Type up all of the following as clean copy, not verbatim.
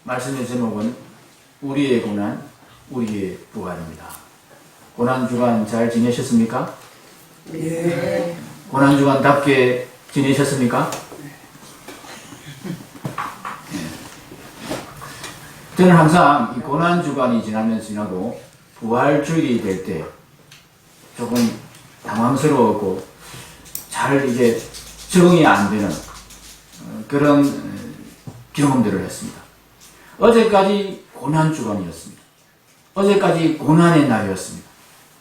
말씀의 제목은 우리의 고난, 우리의 부활입니다. 고난주간 잘 지내셨습니까? 예. 고난주간답게 지내셨습니까? 저는 항상 이 고난주간이 지나고 부활주일이 될 때 조금 당황스러웠고 잘 이제 적응이 안 되는 그런 경험들을 했습니다. 어제까지 고난주간이었습니다. 어제까지 고난의 날이었습니다.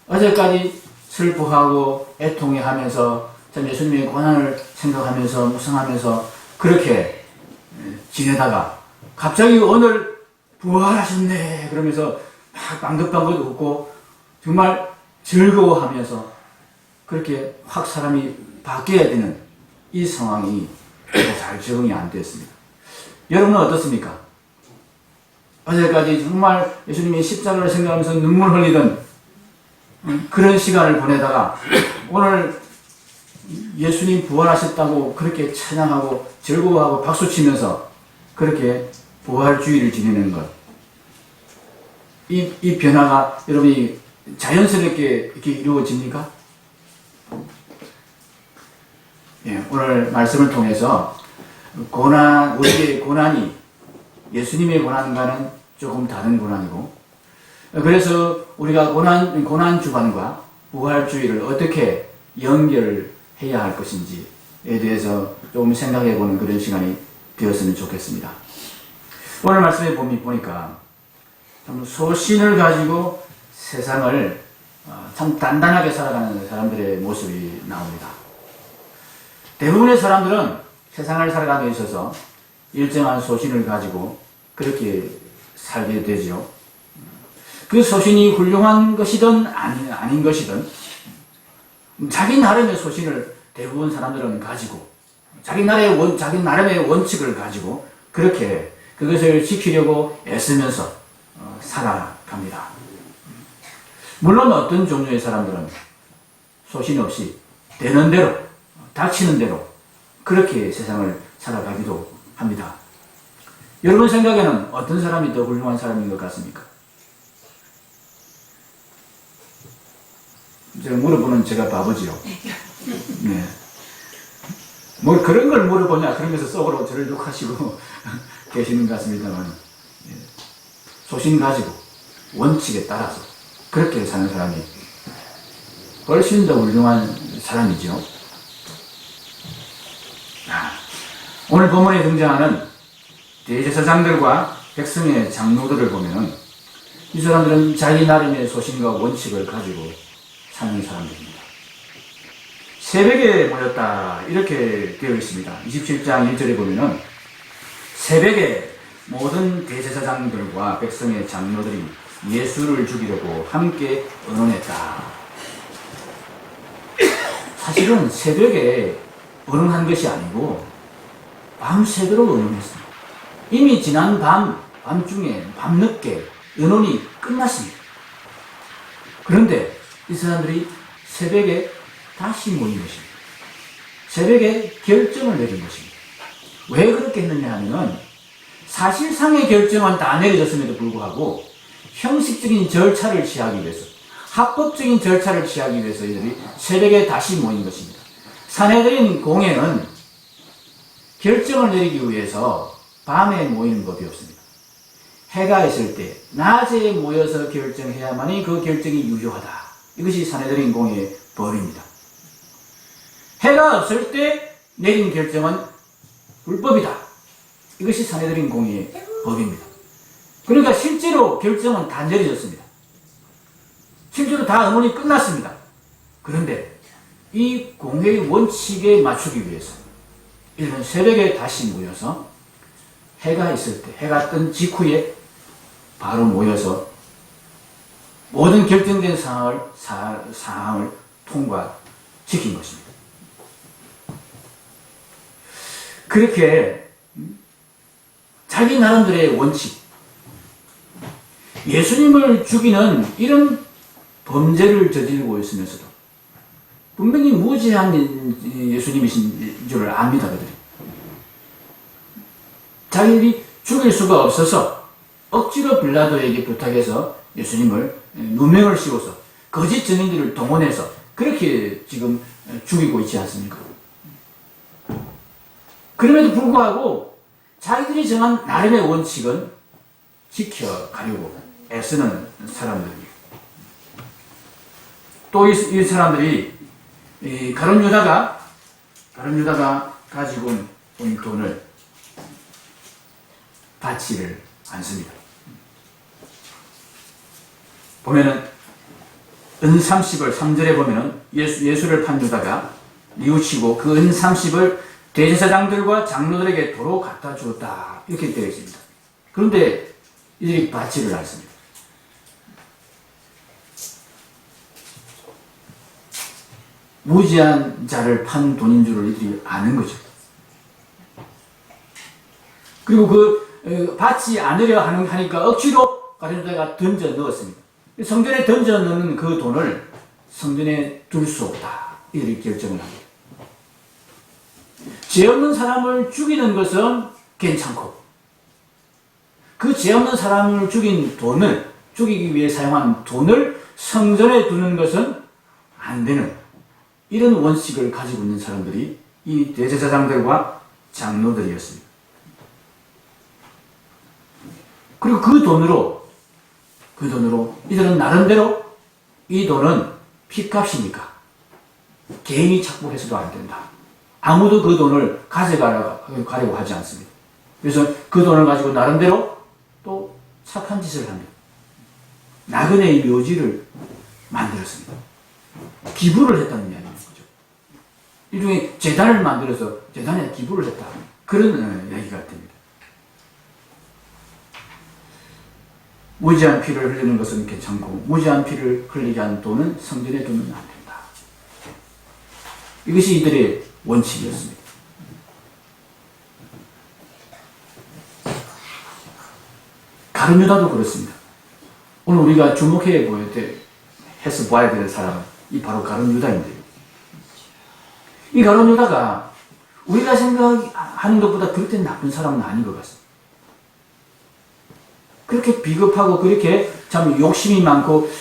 어제까지 슬퍼하고 애통해하면서 참 예수님의 고난을 생각하면서 묵상하면서 그렇게 지내다가 갑자기 오늘 부활하셨네 그러면서 막 방긋방긋 웃고 정말 즐거워하면서 그렇게 확 사람이 바뀌어야 되는 이 상황이 잘 적응이 안 됐습니다. 여러분은 어떻습니까? 어제까지 정말 예수님의 십자가를 생각하면서 눈물 흘리던 그런 시간을 보내다가 오늘 예수님 부활하셨다고 그렇게 찬양하고 즐거워하고 박수치면서 그렇게 부활주의를 지내는 것. 이 변화가 여러분이 자연스럽게 이렇게 이루어집니까? 예, 오늘 말씀을 통해서 우리의 고난이 예수님의 고난과는 조금 다른 고난이고, 그래서 우리가 고난주간과 부활주의를 어떻게 연결해야 할 것인지에 대해서 조금 생각해 보는 그런 시간이 되었으면 좋겠습니다. 오늘 말씀에 보니까 참 소신을 가지고 세상을 참 단단하게 살아가는 사람들의 모습이 나옵니다. 대부분의 사람들은 세상을 살아가는 데 있어서 일정한 소신을 가지고 그렇게 살게 되죠. 그 소신이 훌륭한 것이든 아닌 것이든 자기 나름의 소신을 대부분 사람들은 가지고 자기 나름의 원칙을 가지고 그렇게 그것을 지키려고 애쓰면서 살아갑니다. 물론 어떤 종류의 사람들은 소신 없이 되는 대로 닥치는 대로 그렇게 세상을 살아가기도 합니다. 여러분 생각에는 어떤 사람이 더 훌륭한 사람인 것 같습니까? 제가 물어보는 제가 바보지요. 네. 뭐 그런 걸 물어보냐 그러면서 속으로 저를 욕하시고 계시는 것 같습니다만, 소신 가지고 원칙에 따라서 그렇게 사는 사람이 훨씬 더 훌륭한 사람이죠. 오늘 본문에 등장하는 대제사장들과 백성의 장로들을 보면 이 사람들은 자기 나름의 소신과 원칙을 가지고 사는 사람들입니다. 새벽에 모였다 이렇게 되어 있습니다. 27장 1절에 보면은 새벽에 모든 대제사장들과 백성의 장로들이 예수를 죽이려고 함께 의논했다. 사실은 새벽에 의논한 것이 아니고 밤새도록 의논했습니다. 이미 지난 밤중에 밤늦게 의논이 끝났습니다. 그런데 이 사람들이 새벽에 다시 모인 것입니다. 새벽에 결정을 내린 것입니다. 왜 그렇게 했느냐 하면 사실상의 결정은 다 내려졌음에도 불구하고 형식적인 절차를 취하기 위해서 합법적인 절차를 취하기 위해서 이들이 새벽에 다시 모인 것입니다. 산헤드린 공회는 결정을 내리기 위해서 밤에 모이는 법이 없습니다. 해가 있을 때 낮에 모여서 결정해야만이 그 결정이 유효하다. 이것이 산헤드린 공회의 법입니다. 해가 없을 때 내린 결정은 불법이다. 이것이 산헤드린 공회의 법입니다. 그러니까 실제로 결정은 다 내려졌습니다. 실제로 다 의논이 끝났습니다. 그런데 이 공회의 원칙에 맞추기 위해서 이들은 새벽에 다시 모여서 해가 있을 때, 해가 뜬 직후에 바로 모여서 모든 결정된 사항을 통과시킨 것입니다. 그렇게 자기 나름대로의 원칙, 예수님을 죽이는 이런 범죄를 저지르고 있으면서도 분명히 무죄한 예수님이신 줄 압니다. 그들이. 자기들이 죽일 수가 없어서 억지로 빌라도에게 부탁해서 예수님을 누명을 씌워서 거짓 증인들을 동원해서 그렇게 지금 죽이고 있지 않습니까? 그럼에도 불구하고 자기들이 정한 나름의 원칙은 지켜가려고 애쓰는 사람들이에요. 또 이 사람들이 가룟 유다가 가지고 온 돈을 받지를 않습니다. 보면은 은 30을 3절에 보면은 예수를 판 유다가 뉘우치고 그 은 30을 대제사장들과 장로들에게 도로 갖다 주었다 이렇게 되어 있습니다. 그런데 이들이 받지를 않습니다. 무지한 자를 판 돈인 줄을 이들이 아는 거죠. 그리고 받지 않으려 하니까 억지로 가룟 유다가 던져 넣었습니다. 성전에 던져 넣는 그 돈을 성전에 둘 수 없다 이들이 결정을 합니다. 죄 없는 사람을 죽이는 것은 괜찮고 그 죄 없는 사람을 죽이기 위해 사용한 돈을 성전에 두는 것은 안 되는 이런 원칙을 가지고 있는 사람들이 이 대제사장들과 장로들이었습니다. 그리고 그 돈으로 이들은 나름대로 이 돈은 핏값이니까 개인이 착복해서도 안 된다. 아무도 그 돈을 가져가려고 하지 않습니다. 그래서 그 돈을 가지고 나름대로 또 착한 짓을 합니다. 나그네의 묘지를 만들었습니다. 기부를 했다는 이야기입니다. 일종의 재단을 만들어서 재단에 기부를 했다. 그런 이야기가 됩니다. 무지한 피를 흘리는 것은 괜찮고 무지한 피를 흘리게 한 돈은 성전에 두면 안 된다. 이것이 이들의 원칙이었습니다. 가룟 유다도 그렇습니다. 오늘 우리가 주목해 봐야 될 사람은 바로 가룟 유다인데요. 이 가룟 유다가 우리가 생각하는 것보다 그렇게 나쁜 사람은 아닌 것 같습니다. 그렇게 비겁하고 그렇게 참 욕심이 많고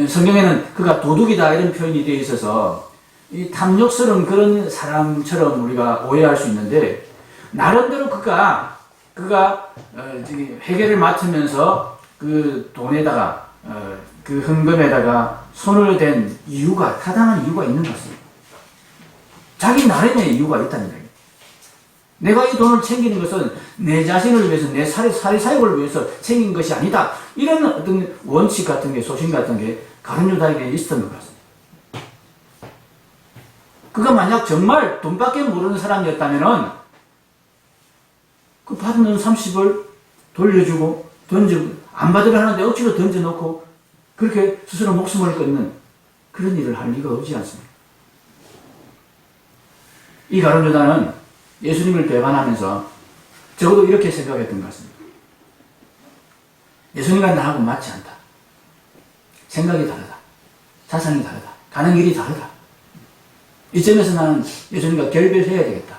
성경에는 그가 도둑이다 이런 표현이 되어 있어서 이 탐욕스러운 그런 사람처럼 우리가 오해할 수 있는데 나름대로 그가 회계를 맡으면서 그 돈에다가 그 헌금에다가 손을 댄 이유가 타당한 이유가 있는 것 같습니다. 자기 나름의 이유가 있다는 거예요. 내가 이 돈을 챙기는 것은 내 자신을 위해서 내 사회사역을 위해서 챙긴 것이 아니다. 이런 어떤 원칙 같은 게 소신 같은 게 가룟 유다에게 있었던 것 같습니다. 그가 만약 정말 돈밖에 모르는 사람이었다면은 그 받은 30을 돌려주고 안 받으려 하는데 억지로 던져놓고 그렇게 스스로 목숨을 끊는 그런 일을 할 리가 없지 않습니까? 이 가룟 유다는 예수님을 배반하면서 적어도 이렇게 생각했던 것 같습니다. 예수님과 나하고 맞지 않다. 생각이 다르다. 사상이 다르다. 가는 길이 다르다. 이 점에서 나는 예수님과 결별해야 되겠다.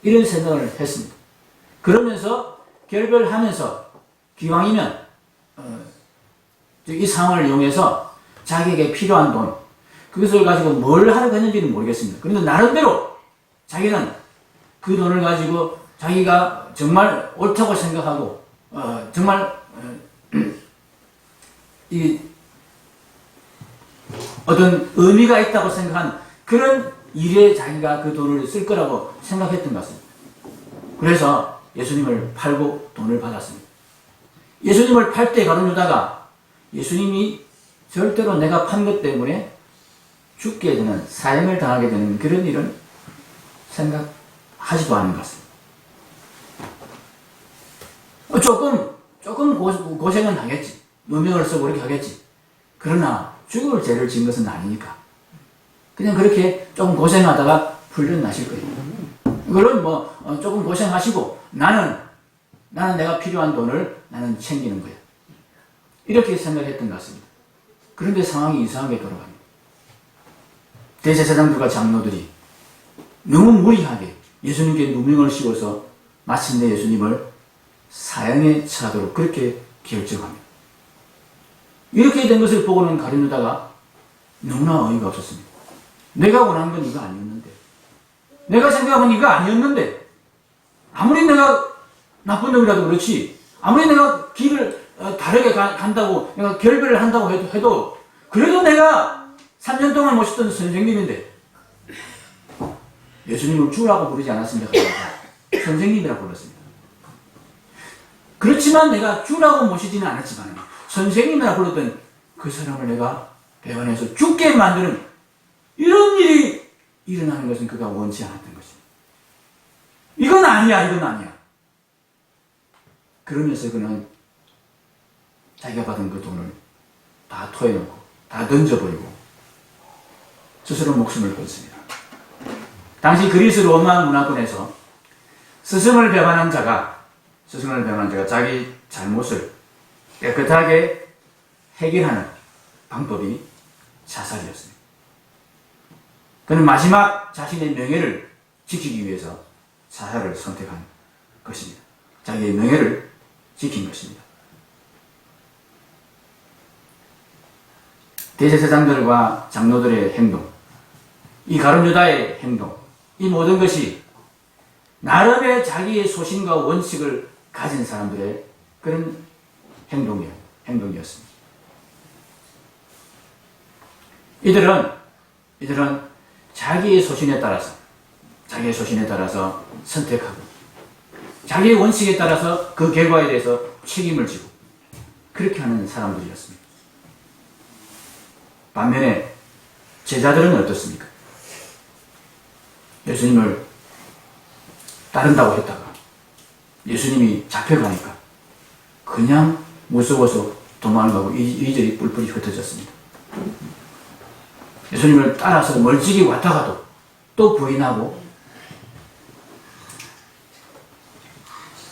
이런 생각을 했습니다. 그러면서 결별하면서 기왕이면 이 상황을 이용해서 자기에게 필요한 돈 그것을 가지고 뭘 하려고 했는지는 모르겠습니다. 그런데 나름대로 자기는 그 돈을 가지고 자기가 정말 옳다고 생각하고 정말 이 어떤 의미가 있다고 생각한 그런 일에 자기가 그 돈을 쓸 거라고 생각했던 것 같습니다. 그래서 예수님을 팔고 돈을 받았습니다. 예수님을 팔 때 가룟 유다가 예수님이 절대로 내가 판 것 때문에 죽게 되는 사형을 당하게 되는 그런 일은 생각하지도 않은 것 같습니다. 조금 고생은 하겠지. 누명을 쓰고 그렇게 하겠지. 그러나 죽을 죄를 지은 것은 아니니까. 그냥 그렇게 조금 고생하다가 풀려나실 거예요. 그걸 조금 고생하시고 나는 내가 필요한 돈을 나는 챙기는 거야. 이렇게 생각했던 것 같습니다. 그런데 상황이 이상하게 돌아갑니다. 대제사장들과 장로들이 너무 무리하게 예수님께 누명을 씌워서 마침내 예수님을 사형에 처하도록 그렇게 결정합니다. 이렇게 된 것을 보고는 가룟 유다가 너무나 어이가 없었습니다. 내가 원하는 건 이거 아니었는데, 내가 생각한 이거 아니었는데, 아무리 내가 나쁜 놈이라도 그렇지, 아무리 내가 길을 다르게 간다고, 내가 결별을 한다고 해도 그래도 내가 3년 동안 모셨던 선생님인데, 예수님을 주라고 부르지 않았습니까? 선생님이라고 불렀습니다. 그렇지만 내가 주라고 모시지는 않았지만, 선생님이라고 불렀던 그 사람을 내가 배반해서 죽게 만드는 이런 일이 일어나는 것은 그가 원치 않았던 것입니다. 이건 아니야, 이건 아니야. 그러면서 그는 자기가 받은 그 돈을 다 토해놓고 다 던져버리고 스스로 목숨을 끊습니다. 당시 그리스 로마 문화권에서 스승을 배반한 자가 자기 잘못을 깨끗하게 해결하는 방법이 자살이었습니다. 그는 마지막 자신의 명예를 지키기 위해서 자살을 선택한 것입니다. 자기의 명예를 지킨 것입니다. 대제사장들과 장로들의 행동, 이 가룟 유다의 행동, 이 모든 것이 나름의 자기의 소신과 원칙을 가진 사람들의 그런 행동이었습니다. 이들은 자기의 소신에 따라서 선택하고 자기의 원칙에 따라서 그 결과에 대해서 책임을 지고 그렇게 하는 사람들이었습니다. 반면에 제자들은 어떻습니까? 예수님을 따른다고 했다가 예수님이 잡혀가니까 그냥 무서워서 도망가고 이리저리 뿔뿔이 흩어졌습니다. 예수님을 따라서 멀찍이 왔다가도 또 부인하고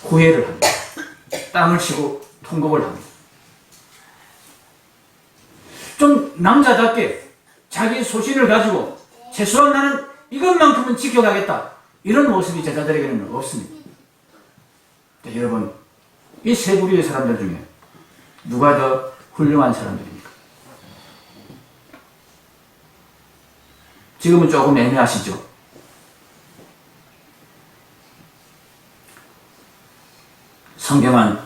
후회를 합니다. 땅을 치고 통곡을 합니다. 좀 남자답게 자기 소신을 가지고 최소한 나는 이것만큼은 지켜가겠다. 이런 모습이 제자들에게는 없습니다. 자, 여러분, 이 세 부류의 사람들 중에 누가 더 훌륭한 사람들입니까? 지금은 조금 애매하시죠? 성경은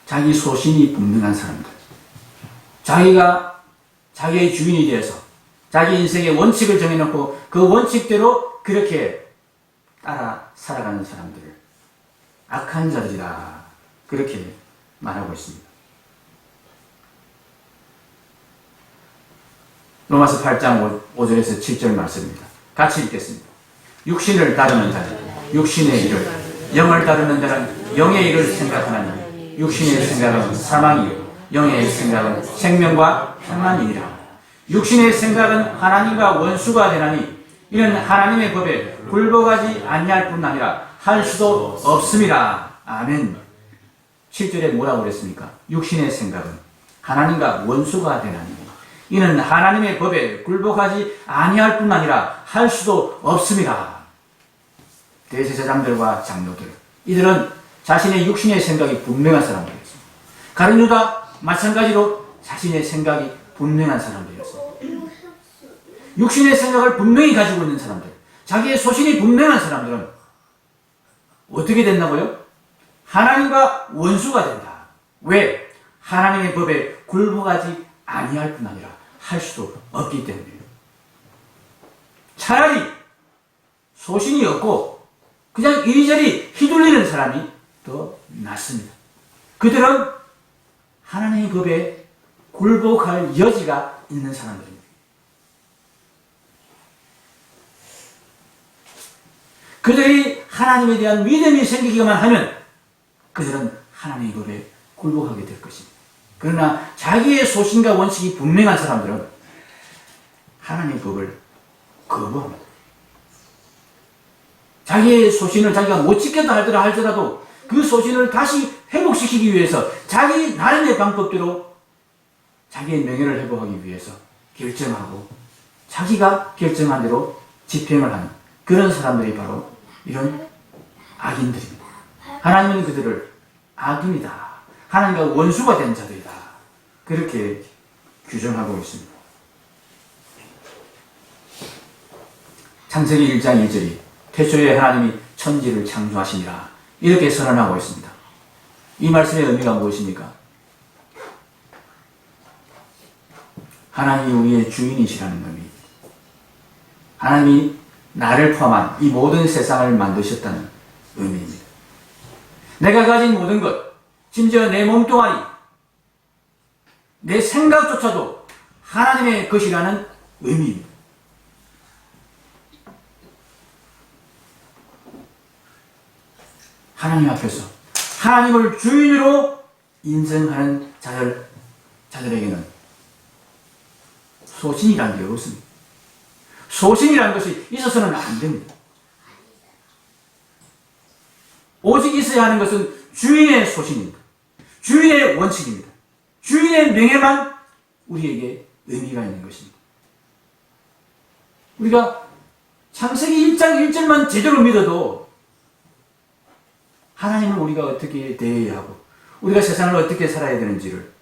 자기 소신이 분명한 사람들, 자기가 자기의 주인이 되어서 자기 인생의 원칙을 정해놓고 그 원칙대로 그렇게 따라 살아가는 사람들을 악한 자들이다, 그렇게 말하고 있습니다. 로마서 8장 5절에서 7절 말씀입니다. 같이 읽겠습니다. 육신을 따르는 자는 육신의 일을, 영을 따르는 자는 영의 일을 생각하나니 육신의 생각은 사망이요 영의 생각은 생명과 평안이니라. 육신의 생각은 하나님과 원수가 되나니 이는 하나님의 법에 굴복하지 아니할 뿐 아니라 할 수도 없음이라. 아멘. 7절에 뭐라고 그랬습니까? 육신의 생각은 하나님과 원수가 되나니 이는 하나님의 법에 굴복하지 아니할 뿐 아니라 할 수도 없음이라. 대제사장들과 장로들, 이들은 자신의 육신의 생각이 분명한 사람들이었습니다. 가룟 유다 마찬가지로 자신의 생각이 분명한 사람들이었습니다. 육신의 생각을 분명히 가지고 있는 사람들, 자기의 소신이 분명한 사람들은 어떻게 된다고요? 하나님과 원수가 된다. 왜? 하나님의 법에 굴복하지 아니할 뿐 아니라 할 수도 없기 때문이에요. 차라리 소신이 없고 그냥 이리저리 휘둘리는 사람이 더 낫습니다. 그들은 하나님의 법에 굴복할 여지가 있는 사람들입니다. 그들이 하나님에 대한 믿음이 생기기만 하면 그들은 하나님의 법에 굴복하게 될 것입니다. 그러나 자기의 소신과 원칙이 분명한 사람들은 하나님의 법을 거부합니다. 자기의 소신을 자기가 못 지켰다 할지라도 그 소신을 다시 회복시키기 위해서 자기 나름의 방법대로 자기의 명예를 회복하기 위해서 결정하고 자기가 결정한 대로 집행을 하는 그런 사람들이 바로 이런 악인들입니다. 하나님은 그들을 악인이다. 하나님과 원수가 된 자들이다. 그렇게 규정하고 있습니다. 창세기 1장 1절이 태초에 하나님이 천지를 창조하시니라 이렇게 선언하고 있습니다. 이 말씀의 의미가 무엇입니까? 하나님이 우리의 주인이시라는 의미. 하나님이 나를 포함한 이 모든 세상을 만드셨다는 의미입니다. 내가 가진 모든 것, 심지어 내 몸뚱아리, 내 생각조차도 하나님의 것이라는 의미입니다. 하나님 앞에서 하나님을 주인으로 인정하는 자들에게는 소신이라는 게 없습니다. 소신이라는 것이 있어서는 안 됩니다. 오직 있어야 하는 것은 주인의 소신입니다. 주인의 원칙입니다. 주인의 명예만 우리에게 의미가 있는 것입니다. 우리가 창세기 1장 1절만 제대로 믿어도 하나님을 우리가 어떻게 대해야 하고 우리가 세상을 어떻게 살아야 되는지를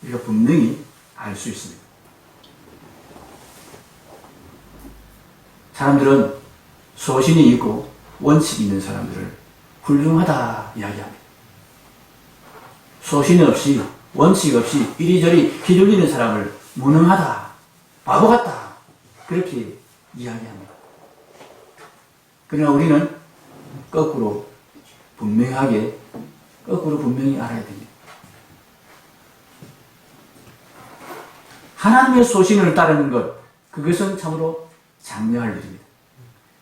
우리가 분명히 알 수 있습니다. 사람들은 소신이 있고 원칙이 있는 사람들을 훌륭하다 이야기합니다. 소신 없이 원칙 없이 이리저리 휘둘리는 사람을 무능하다, 바보 같다 그렇게 이야기합니다. 그러나 우리는 거꾸로 분명히 알아야 됩니다. 하나님의 소신을 따르는 것, 그것은 참으로 장려할 일입니다.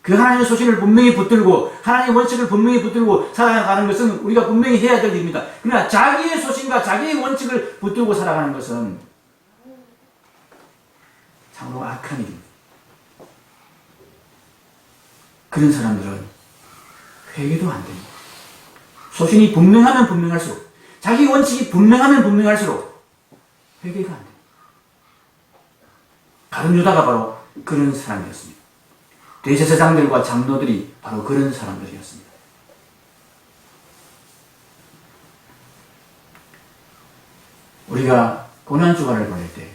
그 하나님의 소신을 분명히 붙들고 하나님의 원칙을 분명히 붙들고 살아가는 것은 우리가 분명히 해야 될 일입니다. 그러나 자기의 소신과 자기의 원칙을 붙들고 살아가는 것은 참으로 악한 일입니다. 그런 사람들은 회개도 안 됩니다. 소신이 분명하면 분명할수록, 자기 원칙이 분명하면 분명할수록 회개가 안 됩니다. 가룟 유다가 바로 그런 사람이었습니다. 대제사장들과 장로들이 바로 그런 사람들이었습니다. 우리가 고난주간을 보낼 때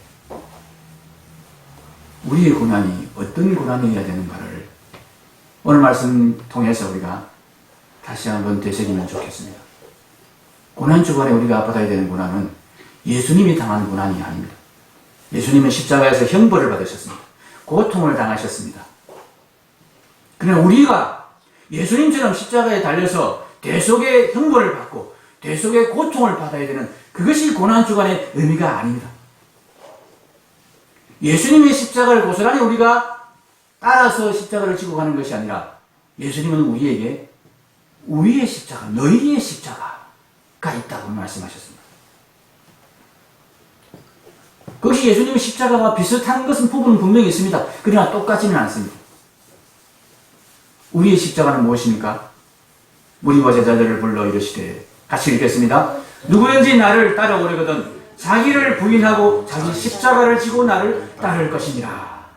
우리의 고난이 어떤 고난이어야 되는가를 오늘 말씀 통해서 우리가 다시 한번 되새기면 좋겠습니다. 고난주간에 우리가 받아야 되는 고난은 예수님이 당한 고난이 아닙니다. 예수님은 십자가에서 형벌을 받으셨습니다. 고통을 당하셨습니다. 그러나 우리가 예수님처럼 십자가에 달려서 대속의 형벌을 받고 대속의 고통을 받아야 되는 그것이 고난주간의 의미가 아닙니다. 예수님의 십자가를 고스란히 우리가 따라서 십자가를 지고 가는 것이 아니라 예수님은 우리에게 우리의 십자가, 너희의 십자가가 있다고 말씀하셨습니다. 거기 예수님의 십자가가 비슷한 것은 부분은 분명히 있습니다. 그러나 똑같지는 않습니다. 우리의 십자가는 무엇입니까? 무리와 제자들을 불러 이르시되, 같이 읽겠습니다. 누구든지 나를 따라오려거든 자기를 부인하고 자기 십자가를 지고 나를 따를 것이니라.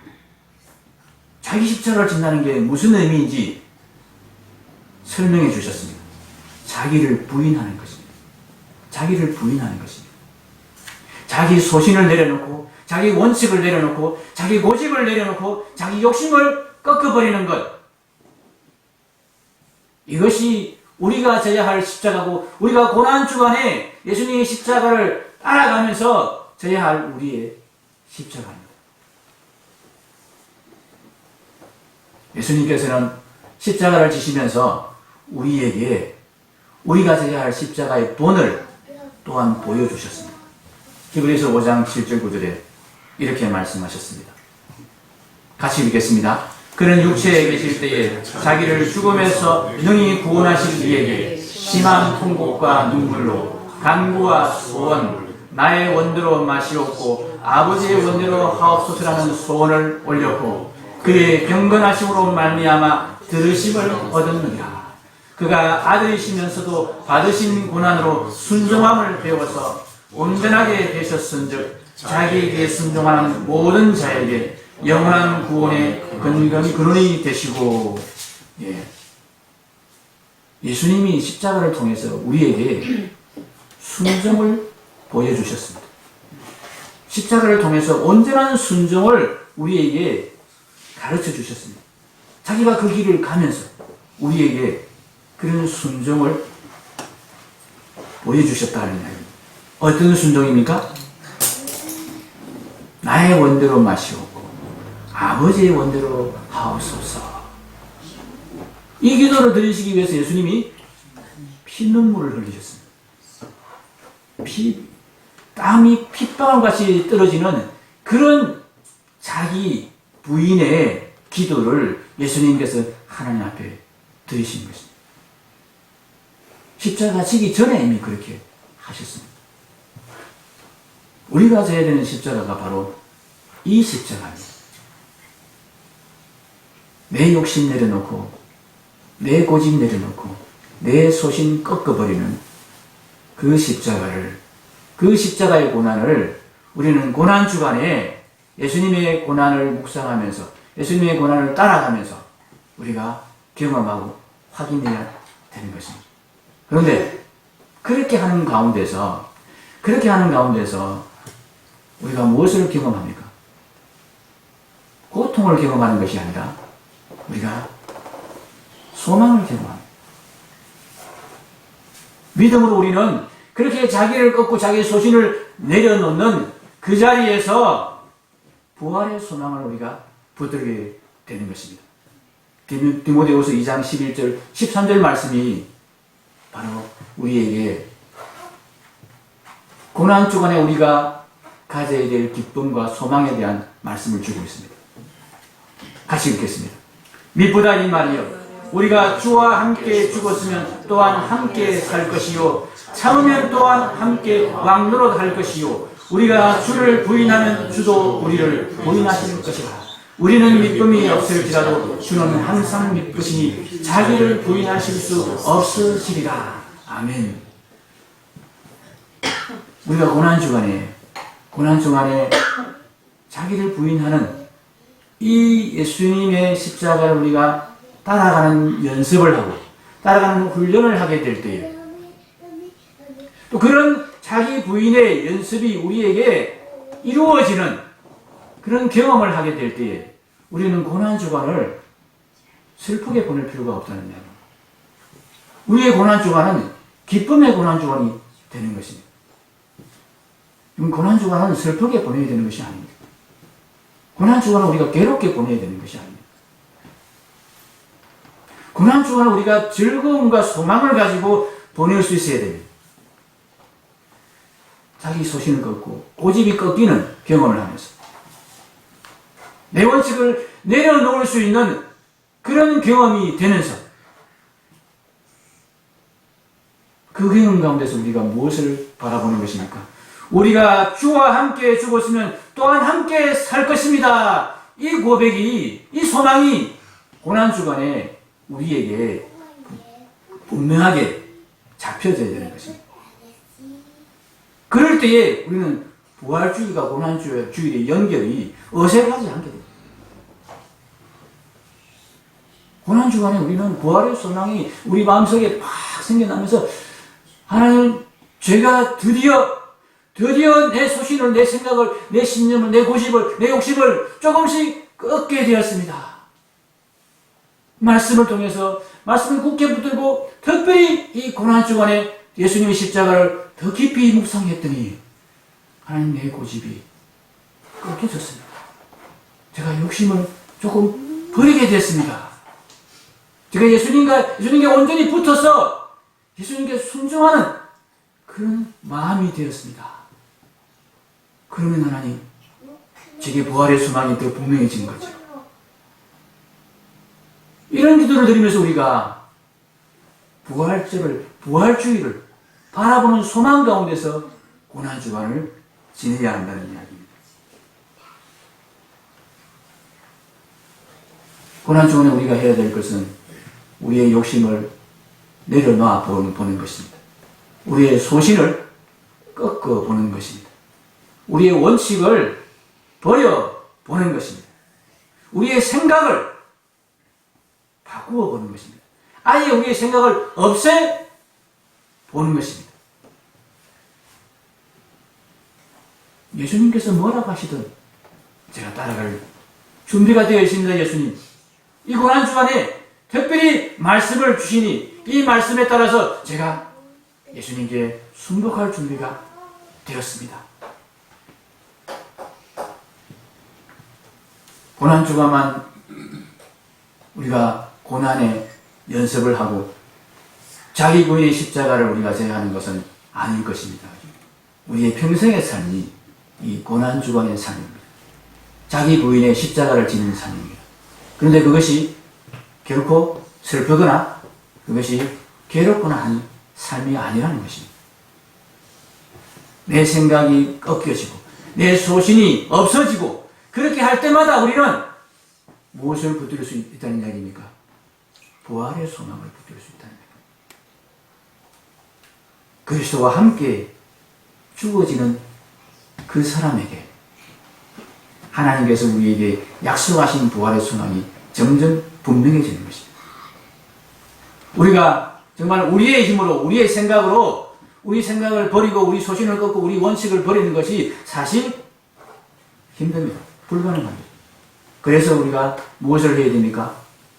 자기 십자가를 진다는 게 무슨 의미인지 설명해 주셨습니다. 자기를 부인하는 것입니다. 자기를 부인하는 것입니다. 자기 소신을 내려놓고 자기 원칙을 내려놓고 자기 고집을 내려놓고 자기 욕심을 꺾어버리는 것, 이것이 우리가 져야 할 십자가고 우리가 고난주간에 예수님의 십자가를 따라가면서 져야 할 우리의 십자가입니다. 예수님께서는 십자가를 지시면서 우리에게 우리가 져야 할 십자가의 본을 또한 보여주셨습니다. 히브리서 5장 7절 9절에 이렇게 말씀하셨습니다. 같이 읽겠습니다. 그는 육체에 계실 때에 자기를 죽음에서 능히 구원하실 이에게 심한 통곡과 눈물로 간구와 소원, 나의 원대로 마시옵고 아버지의 원대로 하옵소서라는 소원을 올렸고 그의 경건하심으로 말미암아 들으심을 얻었느니라. 그가 아들이시면서도 받으신 고난으로 순종함을 배워서 온전하게 되셨은즉 자기에게 순종하는 모든 자에게 영원한 구원의 근원이 되시고, 예수님이 십자가를 통해서 우리에게 순종을 보여주셨습니다. 십자가를 통해서 온전한 순종을 우리에게 가르쳐 주셨습니다. 자기가 그 길을 가면서 우리에게 그런 순종을 보여주셨다는 이야기입니다. 어떤 순종입니까? 나의 원대로 마시옵고 아버지의 원대로 하옵소서. 이 기도를 드리시기 위해서 예수님이 피눈물을 흘리셨습니다. 땀이 핏방울같이 떨어지는 그런 자기 부인의 기도를 예수님께서 하나님 앞에 드리신 것입니다. 십자가 지기 전에 이미 그렇게 하셨습니다. 우리가 져야 되는 십자가가 바로 이 십자가입니다. 내 욕심 내려놓고 내 고집 내려놓고 내 소신 꺾어버리는 그 십자가를, 그 십자가의 고난을 우리는 고난주간에 예수님의 고난을 묵상하면서 예수님의 고난을 따라가면서 우리가 경험하고 확인해야 되는 것입니다. 그런데 그렇게 하는 가운데서 우리가 무엇을 경험합니까? 고통을 경험하는 것이 아니라 우리가 소망을 경험합니다. 믿음으로 우리는 그렇게 자기를 꺾고 자기의 소신을 내려놓는 그 자리에서 부활의 소망을 우리가 붙들게 되는 것입니다. 디모데후서 2장 11절 13절 말씀이 바로 우리에게 고난주간에 우리가 가져야 될 기쁨과 소망에 대한 말씀을 주고 있습니다. 같이 읽겠습니다. 미쁘다 이 말이여 우리가 주와 함께 죽었으면 또한 함께 살 것이요 참으면 또한 함께 왕노릇 할 것이요 우리가 주를 부인하면 주도 우리를 부인하실 것이라. 우리는 미쁨이 없을지라도 주는 항상 미쁘시니 자기를 부인하실 수 없으시리라. 아멘. 우리가 고난주간에 자기를 부인하는 이 예수님의 십자가를 우리가 따라가는 연습을 하고 따라가는 훈련을 하게 될 때에 또 그런 자기 부인의 연습이 우리에게 이루어지는 그런 경험을 하게 될 때에 우리는 고난주간을 슬프게 보낼 필요가 없다는 이야기입니다. 우리의 고난주간은 기쁨의 고난주간이 되는 것입니다. 고난주간은 슬프게 보내야 되는 것이 아닙니다. 고난주간은 우리가 괴롭게 보내야 되는 것이 아닙니다. 고난주간은 우리가 즐거움과 소망을 가지고 보낼 수 있어야 됩니다. 자기 소신을 꺾고 고집이 꺾이는 경험을 하면서 내 원칙을 내려놓을 수 있는 그런 경험이 되면서 그 경험 가운데서 우리가 무엇을 바라보는 것입니까? 우리가 주와 함께 죽었으면 또한 함께 살 것입니다. 이 고백이, 이 소망이 고난주간에 우리에게 분명하게 잡혀져야 되는 것입니다. 그럴 때에 우리는 부활주의가 고난주일의 연결이 어색하지 않게 됩니다. 고난주간에 우리는 부활의 소망이 우리 마음속에 막 생겨나면서 하나님, 제가 드디어 내 소신을, 내 생각을, 내 신념을, 내 고집을, 내 욕심을 조금씩 꺾게 되었습니다. 말씀을 통해서 말씀을 굳게 붙들고 특별히 이 고난주간에 예수님의 십자가를 더 깊이 묵상했더니 하나님, 내 고집이 꺾여졌습니다. 제가 욕심을 조금 버리게 됐습니다. 제가 예수님께 온전히 붙어서 예수님께 순종하는 그런 마음이 되었습니다. 그러면 하나님, 제게 부활의 소망이 더 분명해진 거죠. 이런 기도를 드리면서 우리가 부활주의를 바라보는 소망 가운데서 고난주간을 지내야 한다는 이야기입니다. 고난주간에 우리가 해야 될 것은 우리의 욕심을 내려놔 보는 것입니다. 우리의 소신을 꺾어보는 것입니다. 우리의 원칙을 버려보는 것입니다. 우리의 생각을 바꾸어 보는 것입니다. 아예 우리의 생각을 없애보는 것입니다. 예수님께서 뭐라고 하시든 제가 따라갈 준비가 되어 있습니다. 예수님, 이 고난주간에 특별히 말씀을 주시니 이 말씀에 따라서 제가 예수님께 순복할 준비가 되었습니다. 고난주간만 우리가 고난의 연습을 하고 자기 부인의 십자가를 우리가 제하는 것은 아닐 것입니다. 우리의 평생의 삶이 이 고난주간의 삶입니다. 자기 부인의 십자가를 지는 삶입니다. 그런데 그것이 결코 슬프거나 그것이 괴롭거나 하는 삶이 아니라는 것입니다. 내 생각이 꺾여지고 내 소신이 없어지고 그렇게 할 때마다 우리는 무엇을 붙들 수 있다는 이야기입니까? 부활의 소망을 붙들 수 있다는 이야기입니다. 그리스도와 함께 죽어지는 그 사람에게 하나님께서 우리에게 약속하신 부활의 소망이 점점 분명해지는 것입니다. 우리가 정말 우리의 힘으로, 우리의 생각으로, 우리 생각을 버리고, 우리 소신을 꺾고, 우리 원칙을 버리는 것이 사실 힘듭니다. 불가능합니다. 그래서 우리가 무엇을 해야 됩니까?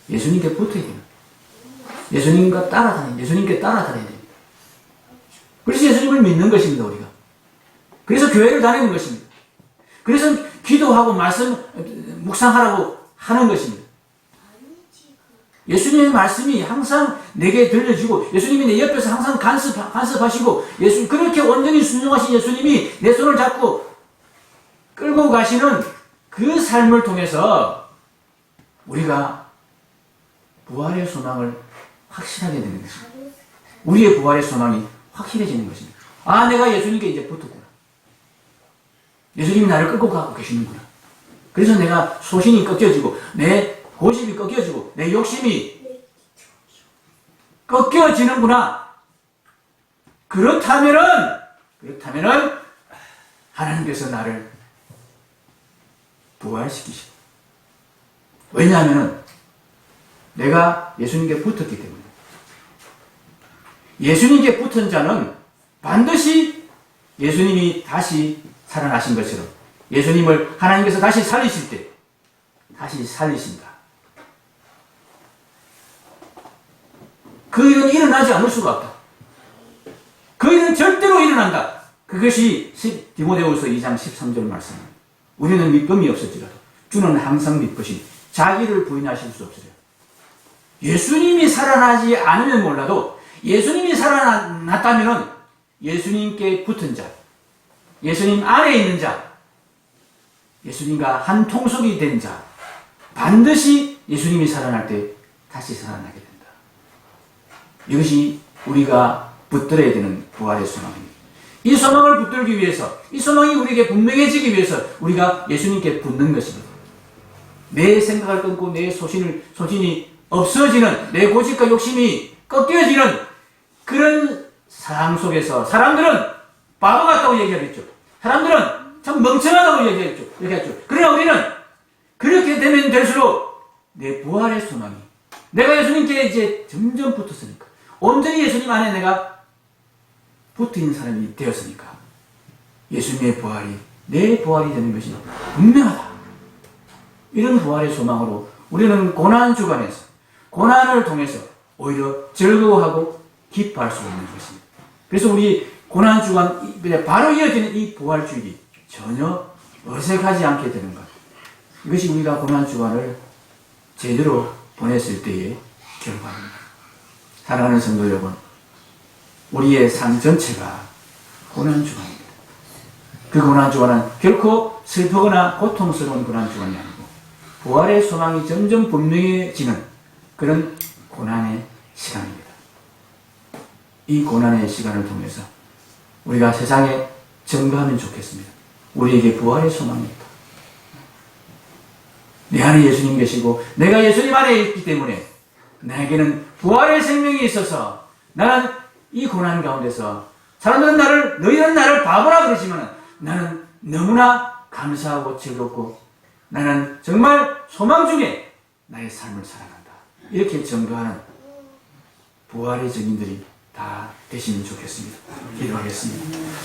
예수님께 붙어야 됩니다. 예수님께 따라다녀야 됩니다. 그래서 예수님을 믿는 것입니다, 우리가. 그래서 교회를 다니는 것입니다. 그래서 기도하고 말씀, 묵상하라고 하는 것입니다. 예수님의 말씀이 항상 내게 들려지고, 예수님이 내 옆에서 항상 간섭하시고, 그렇게 온전히 순종하신 예수님이 내 손을 잡고 끌고 가시는 그 삶을 통해서 우리가 부활의 소망을 확실하게 되는 것입니다. 우리의 부활의 소망이 확실해지는 것입니다. 아, 내가 예수님께 이제 붙었구나. 예수님이 나를 끌고 가고 계시는구나. 그래서 내가 소신이 꺾여지고, 내 고집이 꺾여지고, 내 욕심이 꺾여지는구나. 그렇다면은 하나님께서 나를 부활시키시고. 왜냐하면 내가 예수님께 붙었기 때문에. 예수님께 붙은 자는 반드시 예수님이 다시 살아나신 것처럼 예수님을 하나님께서 다시 살리실 때 다시 살리신다. 그 일은 일어나지 않을 수가 없다. 그 일은 절대로 일어난다. 그것이 디모데후서 2장 13절 말씀입니다. 우리는 믿음이 없을지라도 주는 항상 믿으시 자기를 부인하실 수 없으리라. 예수님이 살아나지 않으면 몰라도 예수님이 살아났다면 예수님께 붙은 자, 예수님 안에 있는 자, 예수님과 한 통속이 된 자, 반드시 예수님이 살아날 때 다시 살아나게 된다. 이것이 우리가 붙들어야 되는 부활의 소망입니다. 이 소망을 붙들기 위해서, 이 소망이 우리에게 분명해지기 위해서 우리가 예수님께 붙는 것입니다. 내 생각을 끊고 내 소신이 없어지는, 내 고집과 욕심이 꺾여지는 그런 삶 속에서 사람들은 바보 같다고 얘기하겠죠. 사람들은 참 멍청하다고 얘기하죠. 그러나 우리는 그렇게 되면 될수록 내 부활의 소망이, 내가 예수님께 이제 점점 붙었으니까, 온전히 예수님 안에 내가 붙어있는 사람이 되었으니까 예수님의 부활이 내 부활이 되는 것이 분명하다. 이런 부활의 소망으로 우리는 고난주간에서, 고난을 통해서 오히려 즐거워하고 기뻐할 수 있는 것입니다. 그래서 우리 고난주간 바로 이어지는 이 부활주일이 전혀 어색하지 않게 되는 것, 이것이 우리가 고난주간을 제대로 보냈을 때의 결과입니다. 사랑하는 성도 여러분, 우리의 삶 전체가 고난주간입니다. 그 고난주간은 결코 슬프거나 고통스러운 고난주간이 아니고 부활의 소망이 점점 분명해지는 그런 고난의 시간입니다. 이 고난의 시간을 통해서 우리가 세상에 증거하면 좋겠습니다. 우리에게 부활의 소망이 있다. 내 안에 예수님 계시고 내가 예수님 안에 있기 때문에 나에게는 부활의 생명이 있어서 나는 이 고난 가운데서 사람들은 너희는 나를 바보라 그러지만 나는 너무나 감사하고 즐겁고 나는 정말 소망 중에 나의 삶을 살아간다. 이렇게 증거하는 부활의 증인들이 다 되시면 좋겠습니다. 기도하겠습니다.